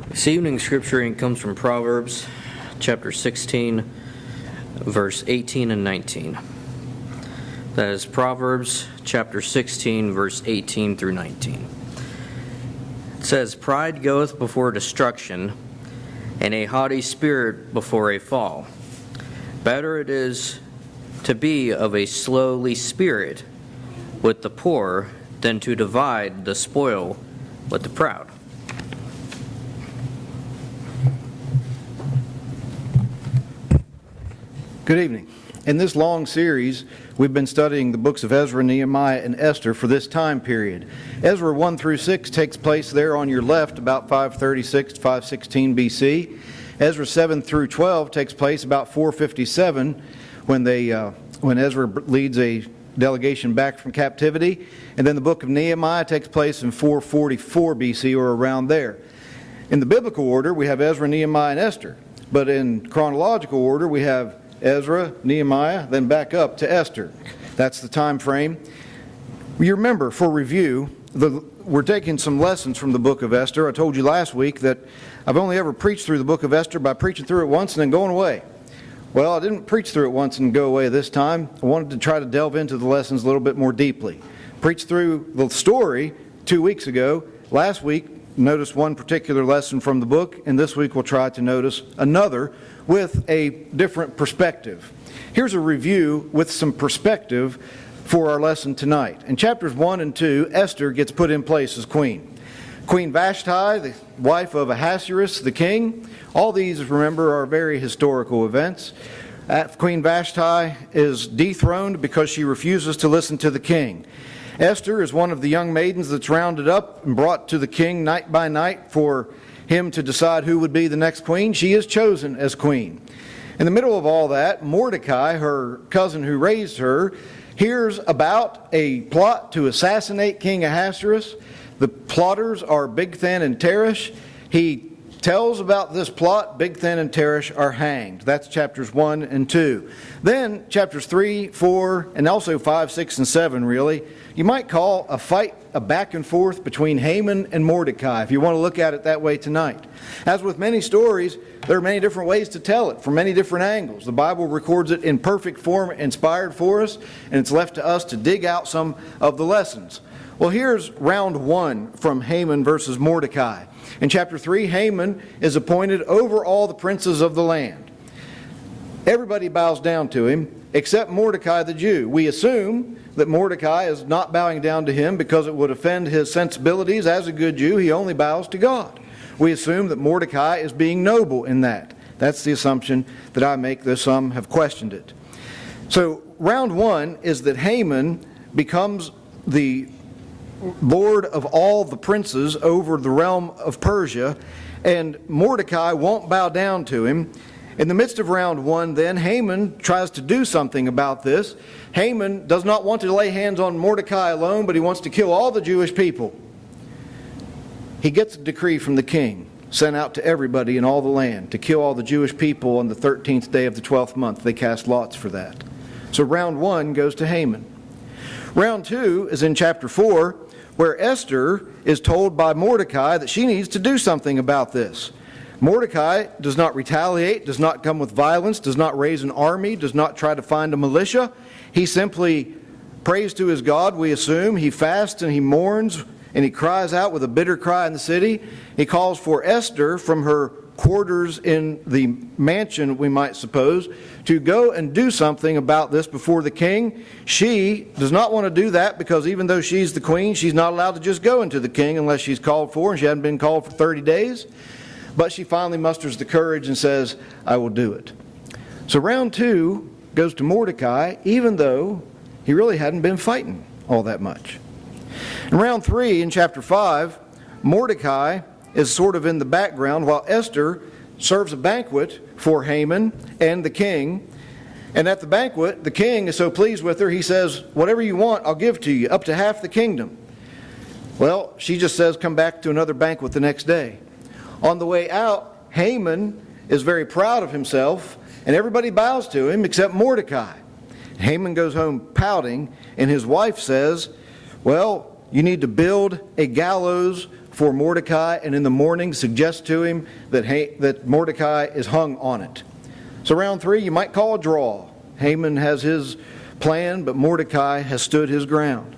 This evening's scripture reading comes from Proverbs chapter 16, verse 18 and 19. That is Proverbs chapter 16, verse 18 through 19. It says, "Pride goeth before destruction, and a haughty spirit before a fall. Better it is to be of a lowly spirit with the poor than to divide the spoil with the proud." Good evening. In this long series, we've been studying the books of Ezra, Nehemiah, and Esther for this time period. Ezra 1 through 6 takes place there on your left about 536 to 516 BC. Ezra 7 through 12 takes place about 457 when Ezra leads a delegation back from captivity. And then the book of Nehemiah takes place in 444 BC or around there. In the biblical order, we have Ezra, Nehemiah, and Esther. But in chronological order, we have Ezra, Nehemiah, then back up to Esther. That's the time frame. You remember, for review, we're taking some lessons from the book of Esther. I told you last week that I've only ever preached through the book of Esther by preaching through it once and then going away. Well, I didn't preach through it once and go away this time. I wanted to try to delve into the lessons a little bit more deeply. Preached through the story 2 weeks ago. Last week, notice one particular lesson from the book, and this week we'll try to notice another with a different perspective. Here's a review with some perspective for our lesson tonight. In chapters 1 and 2, Esther gets put in place as queen. Queen Vashti, the wife of Ahasuerus, the king. All these, remember, are very historical events. Queen Vashti is dethroned because she refuses to listen to the king. Esther is one of the young maidens that's rounded up and brought to the king night by night for him to decide who would be the next queen. She is chosen as queen. In the middle of all that, Mordecai, her cousin who raised her, hears about a plot to assassinate King Ahasuerus. The plotters are Bigthan and Terrace. He tells about this plot. Bigthan and Terrace are hanged. That's chapters 1 and 2. Then chapters 3, 4, and also 5, 6, and 7, really, you might call a fight, a back and forth between Haman and Mordecai, if you want to look at it that way tonight. As with many stories, there are many different ways to tell it from many different angles. The Bible records it in perfect form, inspired for us, and it's left to us to dig out some of the lessons. Well, here's round 1 from Haman versus Mordecai. In chapter 3, Haman is appointed over all the princes of the land. Everybody bows down to him except Mordecai the Jew. We assume that Mordecai is not bowing down to him because it would offend his sensibilities. As a good Jew, he only bows to God. We assume that Mordecai is being noble in that. That's the assumption that I make, though some have questioned it. So round 1 is that Haman becomes the lord of all the princes over the realm of Persia, and Mordecai won't bow down to him. In the midst of round 1, then, Haman tries to do something about this. Haman does not want to lay hands on Mordecai alone, but he wants to kill all the Jewish people. He gets a decree from the king, sent out to everybody in all the land, to kill all the Jewish people on the 13th day of the 12th month. They cast lots for that. So round 1 goes to Haman. Round 2 is in chapter 4, where Esther is told by Mordecai that she needs to do something about this. Mordecai does not retaliate, does not come with violence, does not raise an army, does not try to find a militia. He simply prays to his God, we assume. He fasts and he mourns and he cries out with a bitter cry in the city. He calls for Esther from her quarters in the mansion, we might suppose, to go and do something about this before the king. She does not want to do that because even though she's the queen, she's not allowed to just go into the king unless she's called for, and she hadn't been called for 30 days. But she finally musters the courage and says, I will do it. So round 2 goes to Mordecai, even though he really hadn't been fighting all that much. In round 3, in chapter 5, Mordecai is sort of in the background while Esther serves a banquet for Haman and the king. And at the banquet, the king is so pleased with her, he says, whatever you want, I'll give to you, up to half the kingdom. Well, she just says, come back to another banquet the next day. On the way out, Haman is very proud of himself, and everybody bows to him except Mordecai. Haman goes home pouting, and his wife says, well, you need to build a gallows before Mordecai, and in the morning suggests to him that Mordecai is hung on it. So round 3, you might call a draw. Haman has his plan, but Mordecai has stood his ground.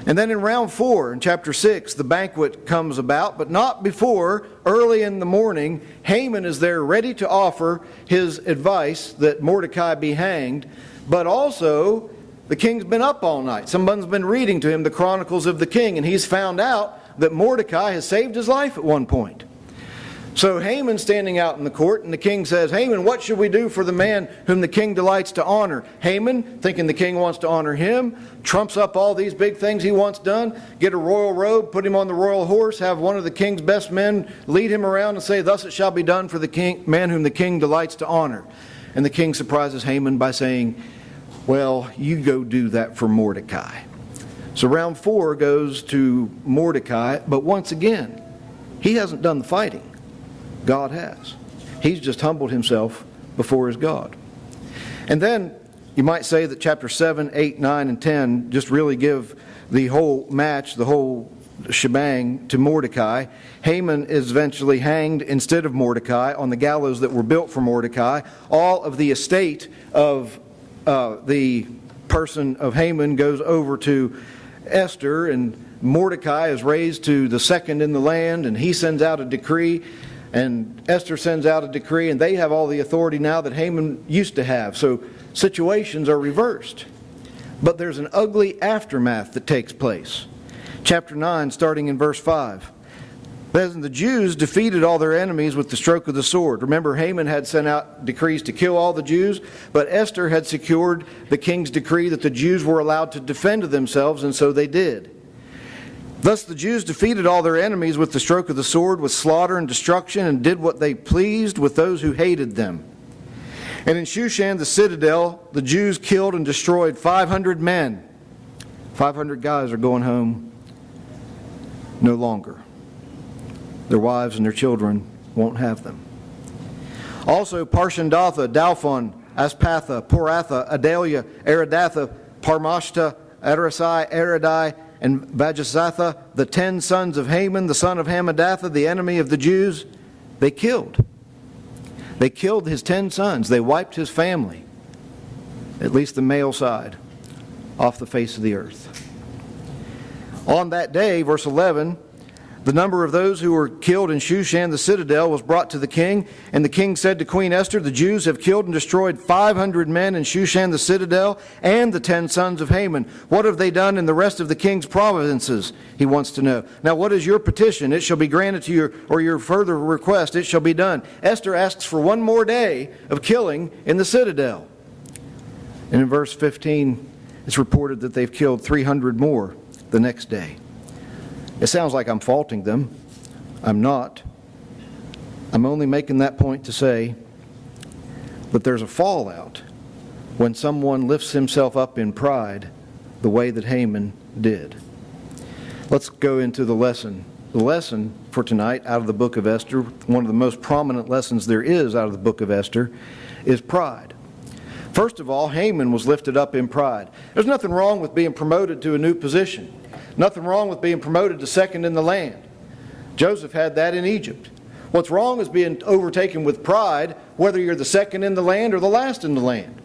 And then in round 4, in chapter 6, the banquet comes about, but not before, early in the morning, Haman is there ready to offer his advice that Mordecai be hanged, but also the king's been up all night. Someone's been reading to him the Chronicles of the King, and he's found out that Mordecai has saved his life at one point. So Haman's standing out in the court, and the king says, Haman, what should we do for the man whom the king delights to honor? Haman, thinking the king wants to honor him, trumps up all these big things he wants done, get a royal robe, put him on the royal horse, have one of the king's best men lead him around and say, thus it shall be done for the man whom the king delights to honor. And the king surprises Haman by saying, well, you go do that for Mordecai. So round 4 goes to Mordecai, but once again, he hasn't done the fighting. God has. He's just humbled himself before his God. And then you might say that chapter 7, 8, 9, and 10 just really give the whole match, the whole shebang to Mordecai. Haman is eventually hanged instead of Mordecai on the gallows that were built for Mordecai. All of the estate of the person of Haman goes over to Esther, and Mordecai is raised to the second in the land, and he sends out a decree. And Esther sends out a decree, and they have all the authority now that Haman used to have. So situations are reversed. But there's an ugly aftermath that takes place. Chapter 9, starting in verse 5. Then the Jews defeated all their enemies with the stroke of the sword. Remember, Haman had sent out decrees to kill all the Jews, but Esther had secured the king's decree that the Jews were allowed to defend themselves, and so they did. Thus the Jews defeated all their enemies with the stroke of the sword, with slaughter and destruction, and did what they pleased with those who hated them. And in Shushan the citadel, the Jews killed and destroyed 500 men. 500 guys are going home no longer. Their wives and their children won't have them. Also Parshandatha, Dalphon, Aspatha, Poratha, Adalia, Aridatha, Parmashta, Adrasai, Aradai, and Vajasatha, the 10 sons of Haman, the son of Hammedatha, the enemy of the Jews, they killed. They killed his 10 sons. They wiped his family, at least the male side, off the face of the earth. On that day, verse 11, the number of those who were killed in Shushan the citadel was brought to the king, and the king said to Queen Esther, the Jews have killed and destroyed 500 men in Shushan the citadel and the 10 sons of Haman. What have they done in the rest of the king's provinces? He wants to know. Now what is your petition? It shall be granted to you, or your further request, it shall be done. Esther asks for one more day of killing in the citadel. And in verse 15, it's reported that they've killed 300 more the next day. It sounds like I'm faulting them. I'm not. I'm only making that point to say that there's a fallout when someone lifts himself up in pride the way that Haman did. Let's go into the lesson. The lesson for tonight out of the book of Esther, one of the most prominent lessons there is out of the book of Esther, is pride. First of all, Haman was lifted up in pride. There's nothing wrong with being promoted to a new position. Nothing wrong with being promoted to second in the land. Joseph had that in Egypt. What's wrong is being overtaken with pride, whether you're the second in the land or the last in the land.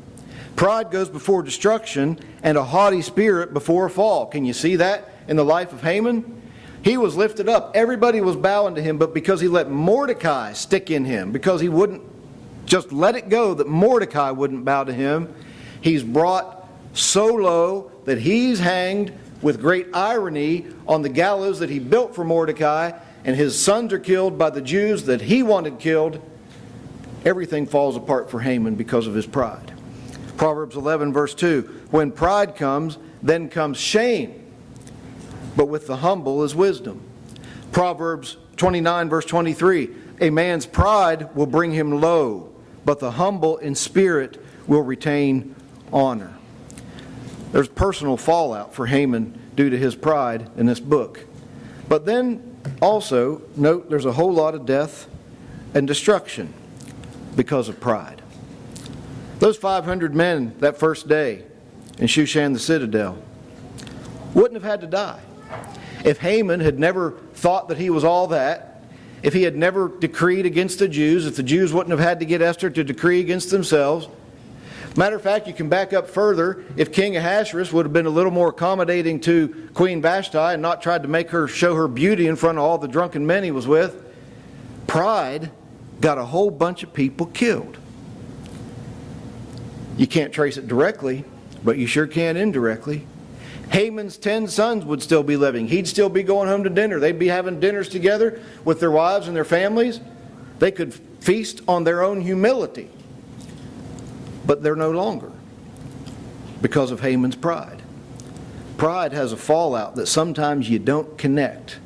Pride goes before destruction, and a haughty spirit before a fall. Can you see that in the life of Haman? He was lifted up. Everybody was bowing to him, but because he let Mordecai stick in him, because he wouldn't just let it go that Mordecai wouldn't bow to him, he's brought so low that he's hanged with great irony on the gallows that he built for Mordecai, and his sons are killed by the Jews that he wanted killed. Everything falls apart for Haman because of his pride. Proverbs 11 verse 2, when pride comes, then comes shame, but with the humble is wisdom. Proverbs 29 verse 23, a man's pride will bring him low, but the humble in spirit will retain honor. There's personal fallout for Haman due to his pride in this book. But then also, note there's a whole lot of death and destruction because of pride. Those 500 men that first day in Shushan the citadel wouldn't have had to die. If Haman had never thought that he was all that, if he had never decreed against the Jews, if the Jews wouldn't have had to get Esther to decree against themselves. Matter of fact, you can back up further. If King Ahasuerus would have been a little more accommodating to Queen Vashti and not tried to make her show her beauty in front of all the drunken men he was with, pride got a whole bunch of people killed. You can't trace it directly, but you sure can indirectly. Haman's 10 sons would still be living. He'd still be going home to dinner. They'd be having dinners together with their wives and their families. They could feast on their own humility. But they're no longer because of Haman's pride. Pride has a fallout that sometimes you don't connect.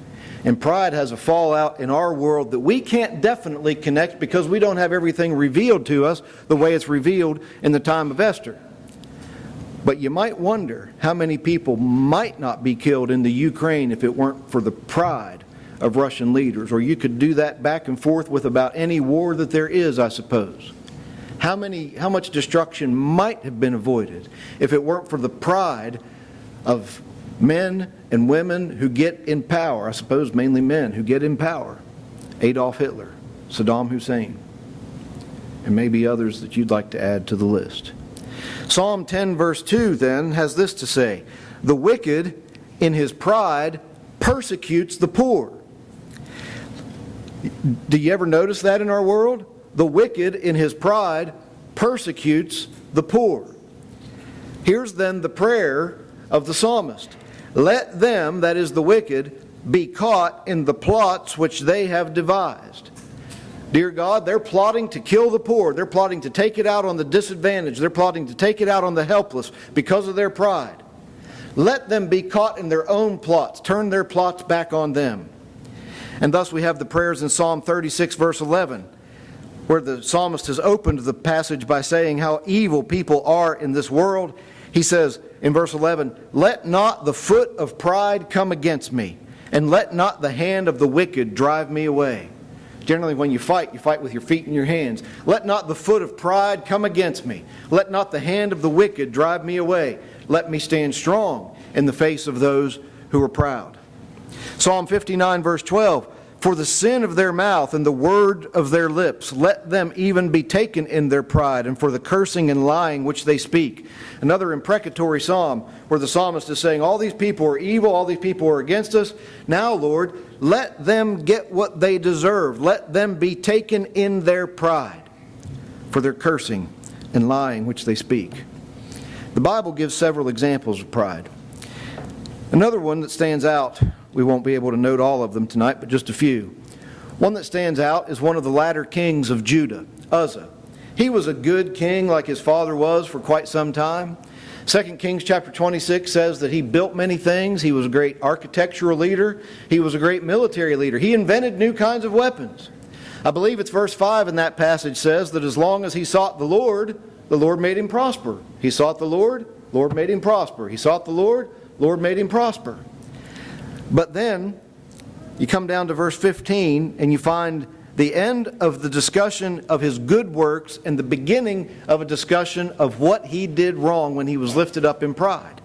And pride has a fallout in our world that we can't definitely connect because we don't have everything revealed to us the way it's revealed in the time of Esther. But you might wonder how many people might not be killed in the Ukraine if it weren't for the pride of Russian leaders. Or you could do that back and forth with about any war that there is, I suppose. How much destruction might have been avoided if it weren't for the pride of men and women who get in power, I suppose mainly men who get in power. Adolf Hitler, Saddam Hussein, and maybe others that you'd like to add to the list. Psalm 10 verse 2 then has this to say, "The wicked in his pride persecutes the poor." Do you ever notice that in our world? The wicked in his pride persecutes the poor. Here's then the prayer of the psalmist. Let them, that is the wicked, be caught in the plots which they have devised. Dear God, they're plotting to kill the poor. They're plotting to take it out on the disadvantaged. They're plotting to take it out on the helpless because of their pride. Let them be caught in their own plots. Turn their plots back on them. And thus we have the prayers in Psalm 36 verse 11, where the psalmist has opened the passage by saying how evil people are in this world. He says in verse 11, "Let not the foot of pride come against me, and let not the hand of the wicked drive me away." Generally when you fight with your feet and your hands. Let not the foot of pride come against me. Let not the hand of the wicked drive me away. Let me stand strong in the face of those who are proud. Psalm 59 verse 12, "For the sin of their mouth and the word of their lips, let them even be taken in their pride, and for the cursing and lying which they speak." Another imprecatory psalm where the psalmist is saying, all these people are evil, all these people are against us. Now, Lord, let them get what they deserve. Let them be taken in their pride for their cursing and lying which they speak. The Bible gives several examples of pride. Another one that stands out, we won't be able to note all of them tonight, but just a few. One that stands out is one of the latter kings of Judah, Uzzah. He was a good king like his father was for quite some time. 2 Kings chapter 26 says that he built many things. He was a great architectural leader. He was a great military leader. He invented new kinds of weapons. I believe it's verse 5 in that passage says that as long as he sought the Lord made him prosper. He sought the Lord made him prosper. He sought the Lord made him prosper. But then you come down to verse 15 and you find the end of the discussion of his good works and the beginning of a discussion of what he did wrong when he was lifted up in pride.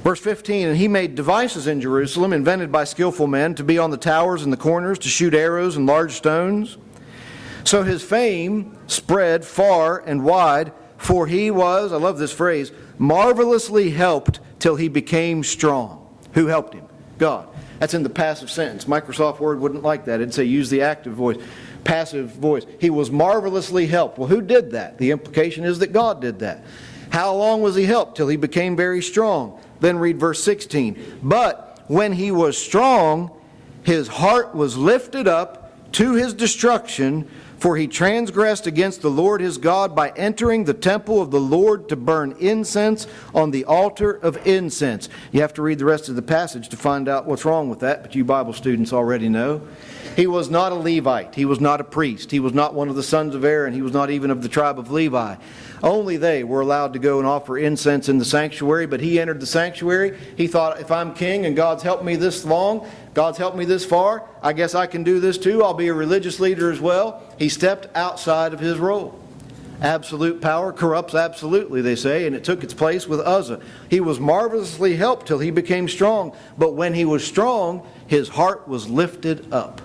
Verse 15, "And he made devices in Jerusalem, invented by skillful men, to be on the towers and the corners, to shoot arrows and large stones. So his fame spread far and wide, for he was," I love this phrase, "marvelously helped till he became strong." Who helped him? God. That's in the passive sentence. Microsoft Word wouldn't like that. It'd say use the active voice, passive voice. He was marvelously helped. Well, who did that? The implication is that God did that. How long was he helped? Till he became very strong. Then read verse 16. "But when he was strong, his heart was lifted up to his destruction, for he transgressed against the Lord his God by entering the temple of the Lord to burn incense on the altar of incense." You have to read the rest of the passage to find out what's wrong with that, but you Bible students already know. He was not a Levite. He was not a priest. He was not one of the sons of Aaron. He was not even of the tribe of Levi. Only they were allowed to go and offer incense in the sanctuary, but he entered the sanctuary. He thought, if I'm king and God's helped me this long, God's helped me this far, I guess I can do this too. I'll be a religious leader as well. He stepped outside of his role. Absolute power corrupts absolutely, they say, and it took its place with Uzzah. He was marvelously helped till he became strong, but when he was strong, his heart was lifted up.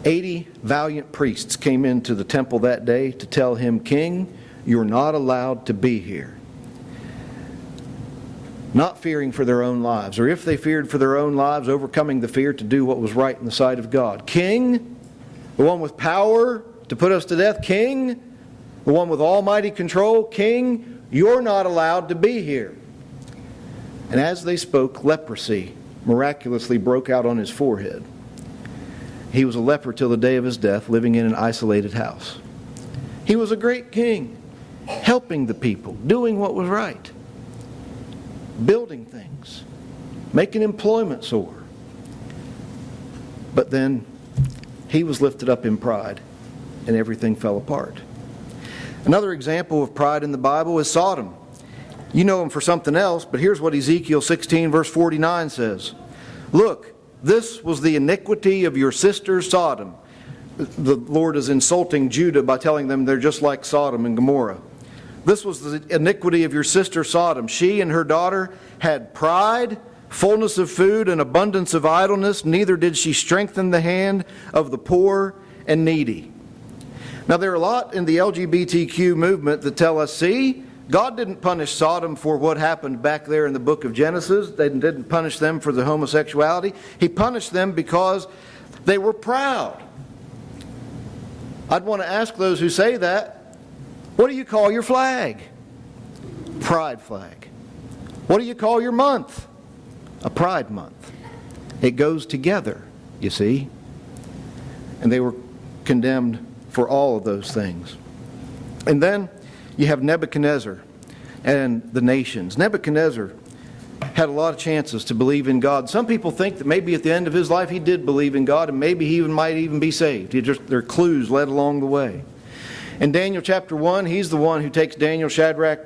80 valiant priests came into the temple that day to tell him, "King, you're not allowed to be here." Not fearing for their own lives, or if they feared for their own lives, overcoming the fear to do what was right in the sight of God. "King, the one with power to put us to death, King, the one with almighty control, King, you're not allowed to be here." And as they spoke, leprosy miraculously broke out on his forehead. He was a leper till the day of his death, living in an isolated house. He was a great king, helping the people, doing what was right, building things, making employment soar. But then he was lifted up in pride, and everything fell apart. Another example of pride in the Bible is Sodom. You know him for something else, but here's what Ezekiel 16 verse 49 says. "Look, this was the iniquity of your sister Sodom." The Lord is insulting Judah by telling them they're just like Sodom and Gomorrah. "This was the iniquity of your sister Sodom. She and her daughter had pride, fullness of food, and abundance of idleness. Neither did she strengthen the hand of the poor and needy." Now, there are a lot in the LGBTQ movement that tell us, see, God didn't punish Sodom for what happened back there in the book of Genesis. They didn't punish them for the homosexuality. He punished them because they were proud. I'd want to ask those who say that, what do you call your flag? Pride flag. What do you call your month? A pride month. It goes together, you see. And they were condemned for all of those things. And then you have Nebuchadnezzar and the nations. Nebuchadnezzar had a lot of chances to believe in God. Some people think that maybe at the end of his life he did believe in God, and maybe he might even be saved. There are clues led along the way. In Daniel chapter 1, he's the one who takes Daniel, Shadrach,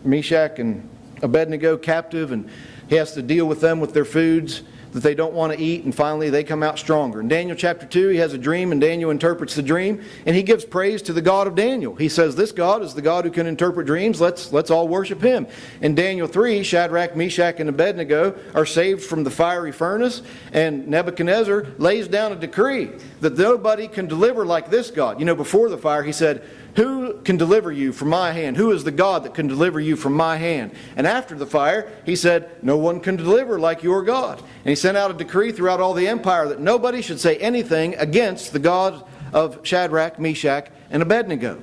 Meshach, and Abednego captive, and he has to deal with them with their foods that they don't want to eat, and finally they come out stronger. In Daniel chapter 2, he has a dream, and Daniel interprets the dream, and he gives praise to the God of Daniel. He says, this God is the God who can interpret dreams. Let's all worship him. In Daniel 3, Shadrach, Meshach, and Abednego are saved from the fiery furnace, and Nebuchadnezzar lays down a decree that nobody can deliver like this God. You know, before the fire, he said, who can deliver you from my hand? Who is the God that can deliver you from my hand? And after the fire, he said, no one can deliver like your God. And he sent out a decree throughout all the empire that nobody should say anything against the God of Shadrach, Meshach, and Abednego.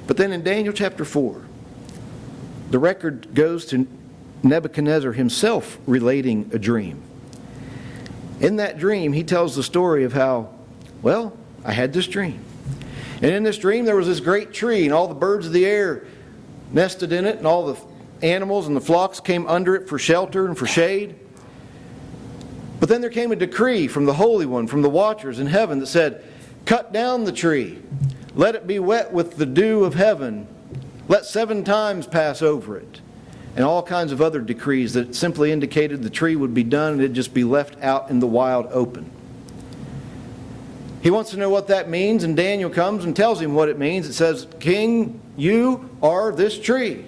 But then in Daniel chapter 4, the record goes to Nebuchadnezzar himself relating a dream. In that dream, he tells the story of how, well, I had this dream. And in this dream, there was this great tree, and all the birds of the air nested in it, and all the animals and the flocks came under it for shelter and for shade. But then there came a decree from the Holy One, from the watchers in heaven, that said, cut down the tree, let it be wet with the dew of heaven, let 7 times pass over it, and all kinds of other decrees that simply indicated the tree would be done and it'd just be left out in the wild open. He wants to know what that means, and Daniel comes and tells him what it means. It says, King, you are this tree,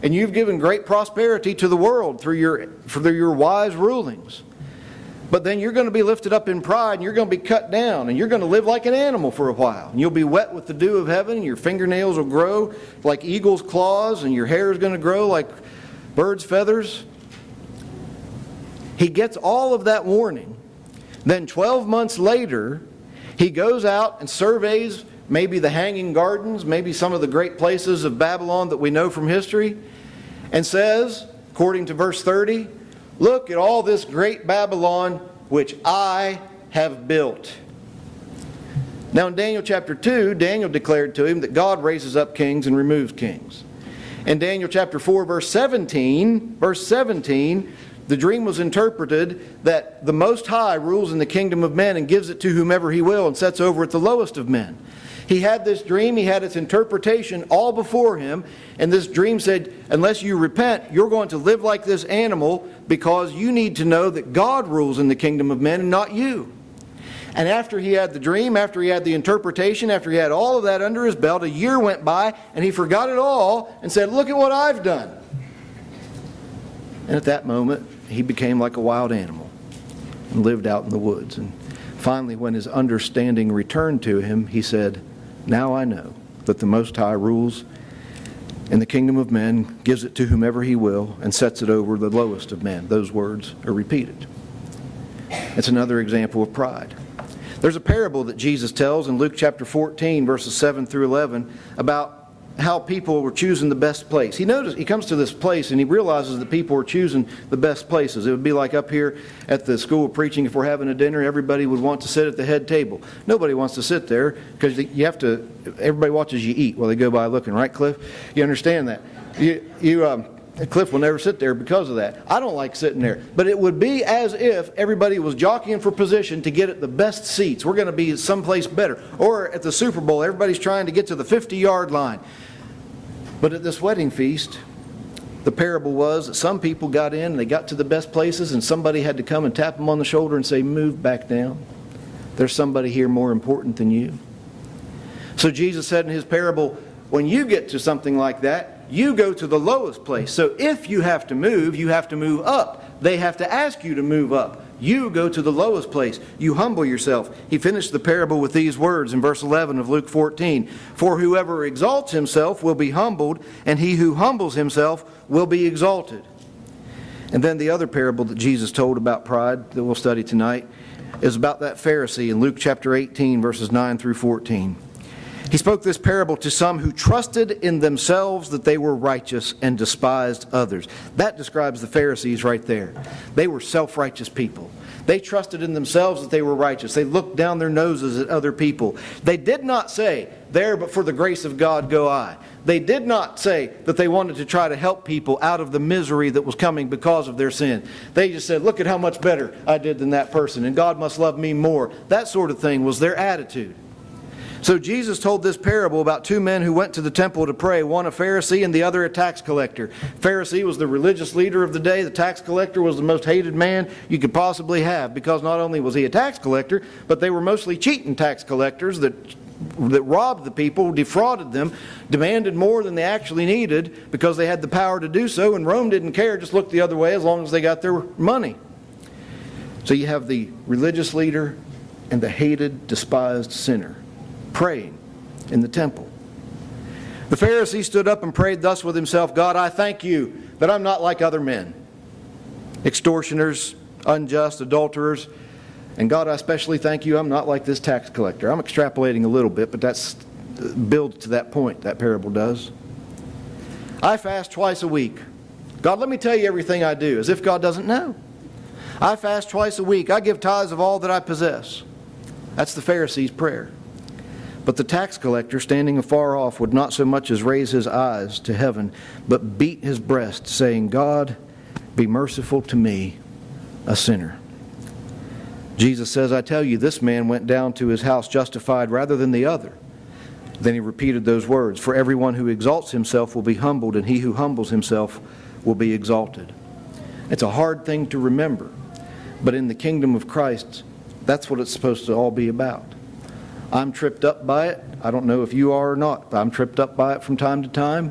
and you've given great prosperity to the world through your wise rulings. But then you're going to be lifted up in pride, and you're going to be cut down, and you're going to live like an animal for a while. And you'll be wet with the dew of heaven, and your fingernails will grow like eagle's claws, and your hair is going to grow like bird's feathers. He gets all of that warning. Then 12 months later, he goes out and surveys maybe the Hanging Gardens, maybe some of the great places of Babylon that we know from history, and says, according to verse 30, look at all this great Babylon which I have built. Now in Daniel chapter 2, Daniel declared to him that God raises up kings and removes kings. In Daniel chapter 4, verse 17, the dream was interpreted that the Most High rules in the kingdom of men and gives it to whomever he will and sets over it the lowest of men. He had this dream, he had its interpretation all before him, and this dream said, unless you repent, you're going to live like this animal because you need to know that God rules in the kingdom of men and not you. And after he had the dream, after he had the interpretation, after he had all of that under his belt, a year went by and he forgot it all and said, "Look at what I've done." And at that moment, he became like a wild animal and lived out in the woods. And finally, when his understanding returned to him, he said, "Now I know that the Most High rules in the kingdom of men, gives it to whomever he will, and sets it over the lowest of men." Those words are repeated. It's another example of pride. There's a parable that Jesus tells in Luke chapter 14, verses 7 through 11, about how people were choosing the best place. He comes to this place and he realizes that people were choosing the best places. It would be like up here at the school of preaching, if we're having a dinner, everybody would want to sit at the head table. Nobody wants to sit there because everybody watches you eat while they go by looking, right, Cliff? You understand that? Cliff will never sit there because of that. I don't like sitting there. But it would be as if everybody was jockeying for position to get at the best seats. We're going to be someplace better. Or at the Super Bowl, everybody's trying to get to the 50-yard line. But at this wedding feast, the parable was that some people got in and they got to the best places and somebody had to come and tap them on the shoulder and say, "Move back down. There's somebody here more important than you." So Jesus said in his parable, when you get to something like that, you go to the lowest place. So if you have to move up. They have to ask you to move up. You go to the lowest place. You humble yourself. He finished the parable with these words in verse 11 of Luke 14. "For whoever exalts himself will be humbled, and he who humbles himself will be exalted." And then the other parable that Jesus told about pride that we'll study tonight is about that Pharisee in Luke chapter 18, verses 9 through 14. He spoke this parable to some who trusted in themselves that they were righteous and despised others. That describes the Pharisees right there. They were self-righteous people. They trusted in themselves that they were righteous. They looked down their noses at other people. They did not say, "There, but for the grace of God go I." They did not say that they wanted to try to help people out of the misery that was coming because of their sin. They just said, "Look at how much better I did than that person, and God must love me more." That sort of thing was their attitude. So Jesus told this parable about two men who went to the temple to pray, one a Pharisee and the other a tax collector. Pharisee was the religious leader of the day. The tax collector was the most hated man you could possibly have, because not only was he a tax collector, but they were mostly cheating tax collectors that robbed the people, defrauded them, demanded more than they actually needed because they had the power to do so, and Rome didn't care, just looked the other way as long as they got their money. So you have the religious leader and the hated, despised sinner praying in the temple. The Pharisee stood up and prayed thus with himself, "God, I thank you that I'm not like other men, extortioners, unjust, adulterers. And God, I especially thank you I'm not like this tax collector." I'm extrapolating a little bit, but that builds to that point, that parable does. "I fast twice a week. God, let me tell you everything I do," as if God doesn't know. "I fast twice a week. I give tithes of all that I possess." That's the Pharisee's prayer. But the tax collector, standing afar off, would not so much as raise his eyes to heaven, but beat his breast, saying, "God, be merciful to me, a sinner." Jesus says, "I tell you, this man went down to his house justified rather than the other." Then he repeated those words, "For everyone who exalts himself will be humbled, and he who humbles himself will be exalted." It's a hard thing to remember, but in the kingdom of Christ, that's what it's supposed to all be about. I'm tripped up by it. I don't know if you are or not, but I'm tripped up by it from time to time.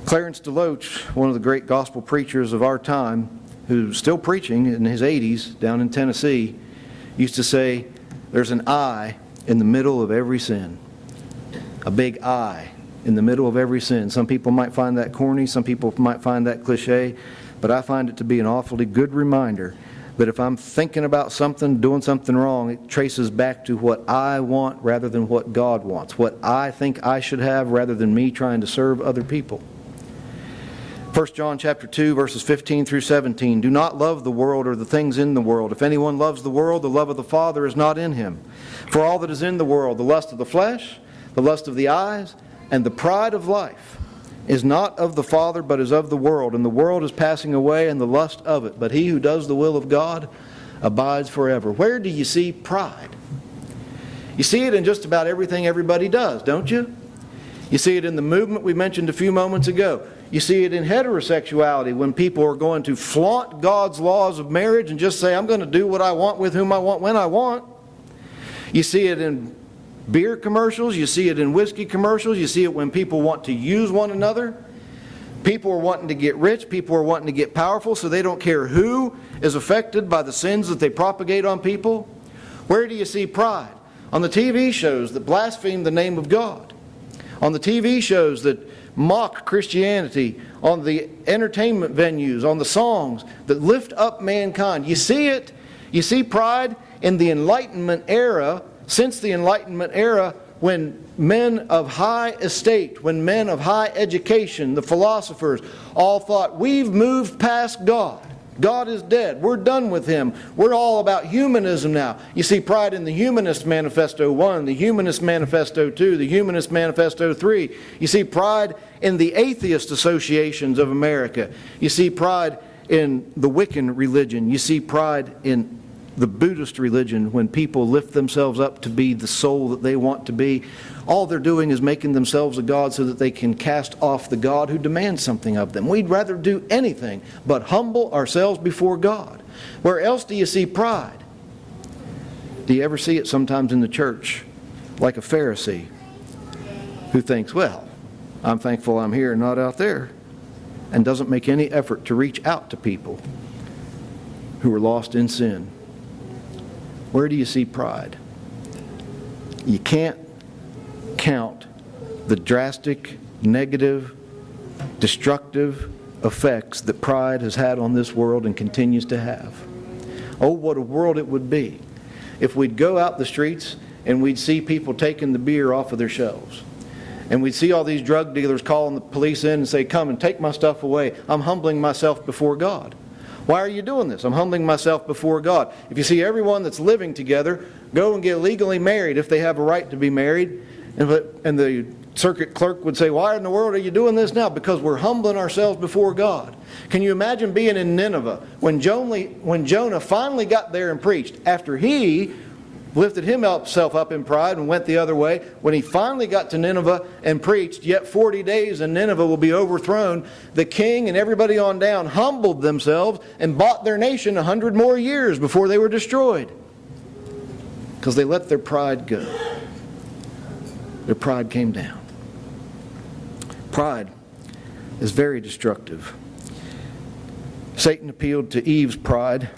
Clarence DeLoach, one of the great gospel preachers of our time, who's still preaching in his 80s down in Tennessee, used to say, "There's an I in the middle of every sin." A big I in the middle of every sin. Some people might find that corny, some people might find that cliche, but I find it to be an awfully good reminder that if I'm thinking about something, doing something wrong, it traces back to what I want rather than what God wants, what I think I should have rather than me trying to serve other people. 1 John chapter 2, verses 15 through 17. "Do not love the world or the things in the world. If anyone loves the world, the love of the Father is not in him. For all that is in the world, the lust of the flesh, the lust of the eyes, and the pride of life, is not of the Father, but is of the world. And the world is passing away, and the lust of it. But he who does the will of God abides forever." Where do you see pride? You see it in just about everything everybody does, don't you? You see it in the movement we mentioned a few moments ago. You see it in heterosexuality, when people are going to flaunt God's laws of marriage and just say, "I'm going to do what I want with whom I want when I want." You see it in beer commercials. You see it in whiskey commercials. You see it when people want to use one another. People are wanting to get rich. People are wanting to get powerful, so they don't care who is affected by the sins that they propagate on people. Where do you see pride? On the TV shows that blaspheme the name of God. On the TV shows that mock Christianity. On the entertainment venues. On the songs that lift up mankind. You see it. You see pride in the Enlightenment era. Since the Enlightenment era, when men of high estate, when men of high education, the philosophers, all thought, we've moved past God. God is dead. We're done with Him. We're all about humanism now. You see pride in the Humanist Manifesto 1, the Humanist Manifesto 2, the Humanist Manifesto 3. You see pride in the atheist associations of America. You see pride in the Wiccan religion. You see pride in the Buddhist religion, when people lift themselves up to be the soul that they want to be. All they're doing is making themselves a god so that they can cast off the God who demands something of them. We'd rather do anything but humble ourselves before God. Where else do you see pride? Do you ever see it sometimes in the church, like a Pharisee who thinks, well, I'm thankful I'm here and not out there, and doesn't make any effort to reach out to people who are lost in sin? Where do you see pride? You can't count the drastic, negative, destructive effects that pride has had on this world and continues to have. Oh, what a world it would be if we'd go out the streets and we'd see people taking the beer off of their shelves. And we'd see all these drug dealers calling the police in and say, come and take my stuff away. I'm humbling myself before God. Why are you doing this? I'm humbling myself before God. If you see everyone that's living together, go and get legally married if they have a right to be married. And the circuit clerk would say, why in the world are you doing this now? Because we're humbling ourselves before God. Can you imagine being in Nineveh when Jonah finally got there and preached, after he lifted himself up in pride and went the other way? When he finally got to Nineveh and preached, yet 40 days and Nineveh will be overthrown, the king and everybody on down humbled themselves and bought their nation 100 more years before they were destroyed. Because they let their pride go. Their pride came down. Pride is very destructive. Satan appealed to Eve's pride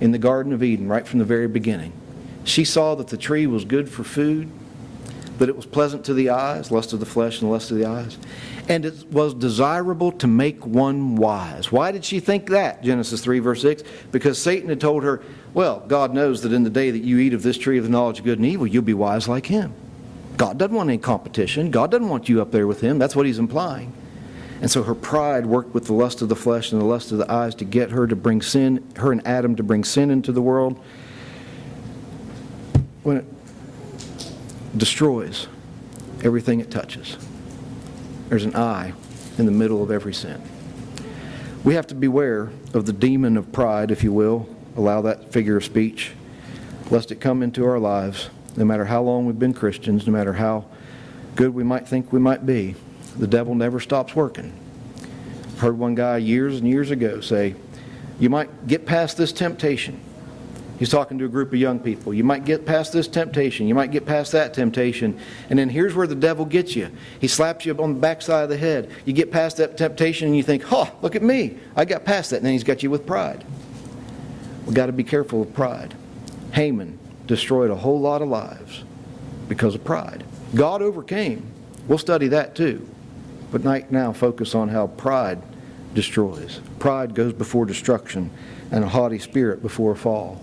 in the Garden of Eden right from the very beginning. She saw that the tree was good for food, that it was pleasant to the eyes, lust of the flesh and lust of the eyes, and it was desirable to make one wise. Why did she think that? Genesis 3 verse 6. Because Satan had told her, well, God knows that in the day that you eat of this tree of the knowledge of good and evil, you'll be wise like Him. God doesn't want any competition. God doesn't want you up there with Him. That's what He's implying. And so her pride worked with the lust of the flesh and the lust of the eyes to get her to bring sin, her and Adam to bring sin into the world. When it destroys everything it touches. There's an eye in the middle of every sin. We have to beware of the demon of pride, if you will, allow that figure of speech, lest it come into our lives, no matter how long we've been Christians, no matter how good we might think we might be. The devil never stops working. I heard one guy years and years ago say, you might get past this temptation. He's talking to a group of young people. You might get past this temptation. You might get past that temptation. And then here's where the devil gets you. He slaps you on the backside of the head. You get past that temptation and you think, look at me. I got past that. And then he's got you with pride. We've got to be careful of pride. Haman destroyed a whole lot of lives because of pride. God overcame. We'll study that too. But now focus on how pride destroys. Pride goes before destruction and a haughty spirit before a fall.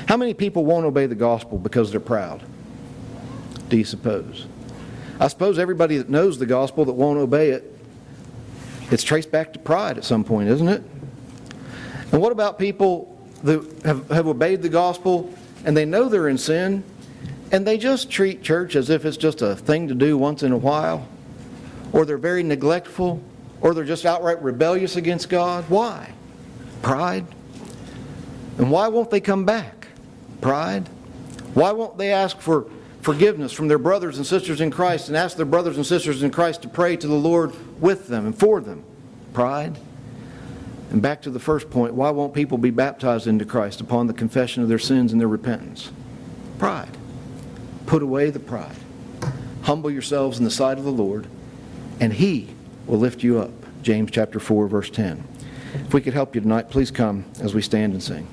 How many people won't obey the gospel because they're proud? Do you suppose? I suppose everybody that knows the gospel that won't obey it, it's traced back to pride at some point, isn't it? And what about people that have obeyed the gospel and they know they're in sin and they just treat church as if it's just a thing to do once in a while? Or they're very neglectful? Or they're just outright rebellious against God? Why? Pride. And why won't they come back? Pride. Why won't they ask for forgiveness from their brothers and sisters in Christ and ask their brothers and sisters in Christ to pray to the Lord with them and for them? Pride. And back to the first point, why won't people be baptized into Christ upon the confession of their sins and their repentance? Pride. Put away the pride. Humble yourselves in the sight of the Lord, and He will lift you up. James chapter 4, verse 10. If we could help you tonight, please come as we stand and sing.